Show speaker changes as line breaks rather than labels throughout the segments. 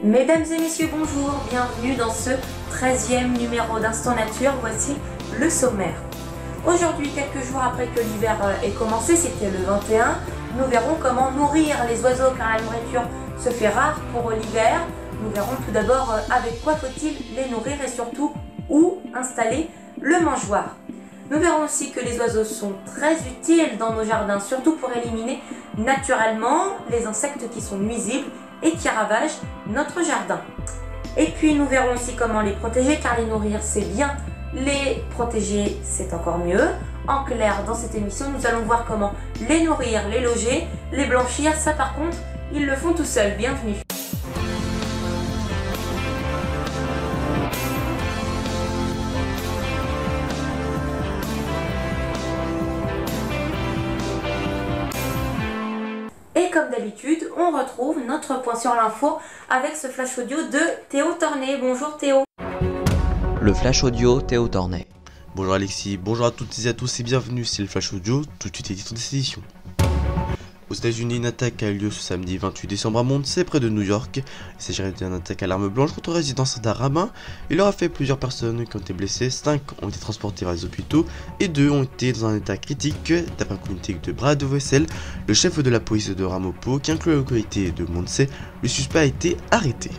Mesdames et messieurs, bonjour, bienvenue dans ce 13e numéro d'Instant Nature. Voici le sommaire. Aujourd'hui, quelques jours après que l'hiver ait commencé, c'était le 21, nous verrons comment nourrir les oiseaux car la nourriture se fait rare pour l'hiver. Nous verrons tout d'abord avec quoi faut-il les nourrir et surtout où installer le mangeoire. Nous verrons aussi que les oiseaux sont très utiles dans nos jardins, surtout pour éliminer naturellement les insectes qui sont nuisibles et qui ravagent notre jardin. Et puis nous verrons aussi comment les protéger, car les nourrir c'est bien, les protéger c'est encore mieux. En clair, dans cette émission, nous allons voir comment les nourrir, les loger, les blanchir. Ça par contre, ils le font tout seuls. Bienvenue. Et comme d'habitude, on retrouve notre point sur l'info avec ce flash audio de Théo Tornet. Bonjour Théo.
Le flash audio Théo Tornet.
Bonjour Alexis, bonjour à toutes et à tous et bienvenue, c'est le flash audio, tout de suite édité de cette édition. Aux États-Unis, une attaque a eu lieu ce samedi 28 décembre à Mondsey, près de New York. Il s'agirait d'une attaque à l'arme blanche contre résidence d'un rabbin. Il aura fait plusieurs personnes qui ont été blessées, 5 ont été transportées vers les hôpitaux et 2 ont été dans un état critique. D'après le communiqué de Brad Wessel, le chef de la police de Ramapo, qui inclut la localité de Mondsey, le suspect a été arrêté.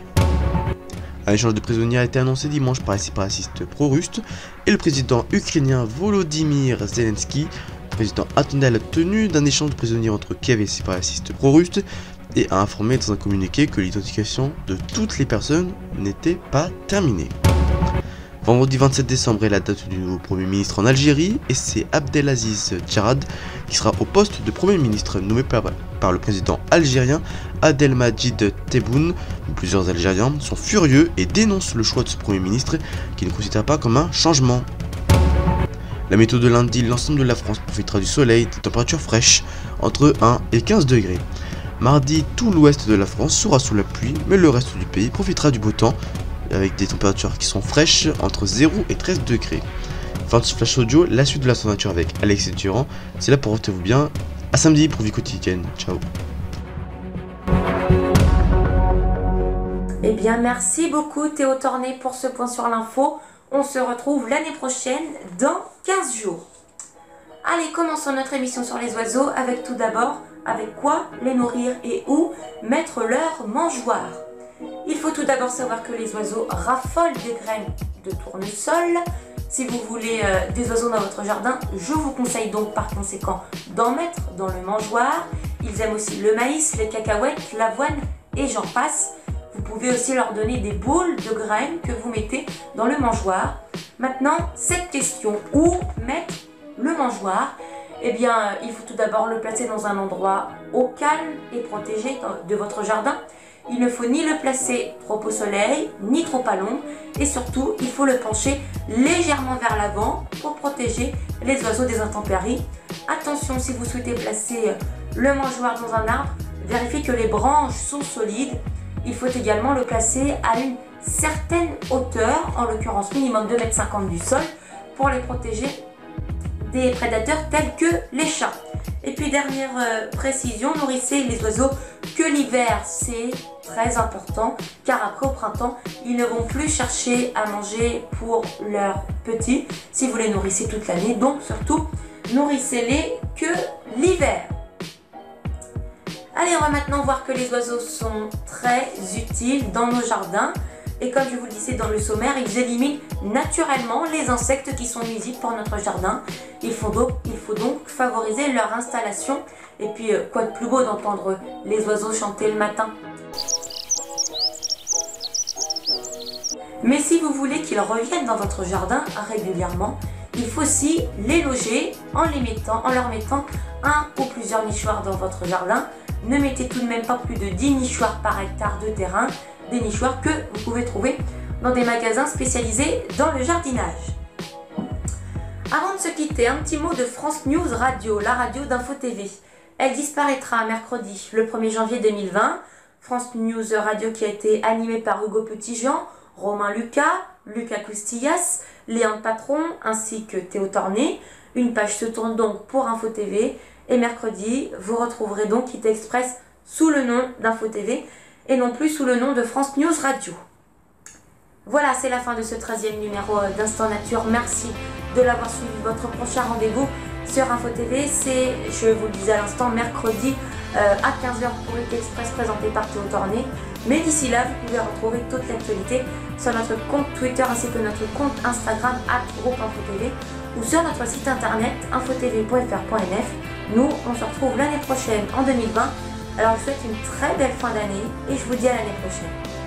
Un échange de prisonniers a été annoncé dimanche par les séparatistes pro-russes et le président ukrainien Volodymyr Zelensky. Le président attendait à la tenue d'un échange de prisonniers entre Kiev et les séparatistes pro-russes et a informé dans un communiqué que l'identification de toutes les personnes n'était pas terminée. Vendredi 27 décembre est la date du nouveau Premier ministre en Algérie et c'est Abdelaziz Tcharad qui sera au poste de Premier ministre nommé par le président algérien Abdelmadjid Tebboune. Plusieurs Algériens sont furieux et dénoncent le choix de ce Premier ministre qu'ils ne considèrent pas comme un changement. La météo de lundi, l'ensemble de la France profitera du soleil, des températures fraîches, entre 1 et 15 degrés. Mardi, tout l'ouest de la France sera sous la pluie, mais le reste du pays profitera du beau temps, avec des températures qui sont fraîches, entre 0 et 13 degrés. Fin de ce flash audio, la suite de la nature avec Alexis Durand. C'est là pour portez-vous bien. À samedi pour Vie quotidienne. Ciao.
Eh bien, merci beaucoup Théo Tornet pour ce point sur l'info. On se retrouve l'année prochaine dans 15 jours. Allez, commençons notre émission sur les oiseaux avec tout d'abord avec quoi les nourrir et où mettre leur mangeoire. Il faut tout d'abord savoir que les oiseaux raffolent des graines de tournesol. Si vous voulez des oiseaux dans votre jardin, je vous conseille donc par conséquent d'en mettre dans le mangeoir. Ils aiment aussi le maïs, les cacahuètes, l'avoine et j'en passe. Vous pouvez aussi leur donner des boules de graines que vous mettez dans le mangeoir. Maintenant, cette question, où mettre le mangeoir? Eh bien, il faut tout d'abord le placer dans un endroit au calme et protégé de votre jardin. Il ne faut ni le placer trop au soleil, ni trop à l'ombre. Et surtout, il faut le pencher légèrement vers l'avant pour protéger les oiseaux des intempéries. Attention, si vous souhaitez placer le mangeoir dans un arbre, vérifiez que les branches sont solides. Il faut également le placer à une certaine hauteur, en l'occurrence minimum 2,50 m du sol, pour les protéger des prédateurs tels que les chats. Et puis dernière précision, nourrissez les oiseaux que l'hiver, c'est très important, car après au printemps, ils ne vont plus chercher à manger pour leurs petits si vous les nourrissez toute l'année. Donc surtout, nourrissez-les que l'hiver. Allez, on va maintenant voir que les oiseaux sont très utiles dans nos jardins. Et comme je vous le disais dans le sommaire, ils éliminent naturellement les insectes qui sont nuisibles pour notre jardin. Il faut donc favoriser leur installation. Et puis, quoi de plus beau d'entendre les oiseaux chanter le matin. Mais si vous voulez qu'ils reviennent dans votre jardin régulièrement, il faut aussi les loger en leur mettant un ou plusieurs nichoirs dans votre jardin. Ne mettez tout de même pas plus de 10 nichoirs par hectare de terrain, des nichoirs que vous pouvez trouver dans des magasins spécialisés dans le jardinage. Avant de se quitter, un petit mot de France News Radio, la radio d'Info TV. Elle disparaîtra mercredi, le 1er janvier 2020. France News Radio qui a été animée par Hugo Petitjean, Romain Lucas, Lucas Coustillas, Léon Patron ainsi que Théo Tornet. Une page se tourne donc pour Info TV. Et mercredi, vous retrouverez donc Kit Express sous le nom d'Info TV. et non plus sous le nom de France News Radio. Voilà, c'est la fin de ce 13e numéro d'Instant Nature. Merci de l'avoir suivi. Votre prochain rendez-vous sur Info TV, c'est, je vous le disais à l'instant, mercredi à 15h pour It Express présenté par Théo Tornet. Mais d'ici là, vous pouvez retrouver toute l'actualité sur notre compte Twitter ainsi que notre compte Instagram @groupeinfotv ou sur notre site internet infotv.fr.nf. Nous, on se retrouve l'année prochaine en 2020. Alors je vous souhaite une très belle fin d'année et je vous dis à l'année prochaine.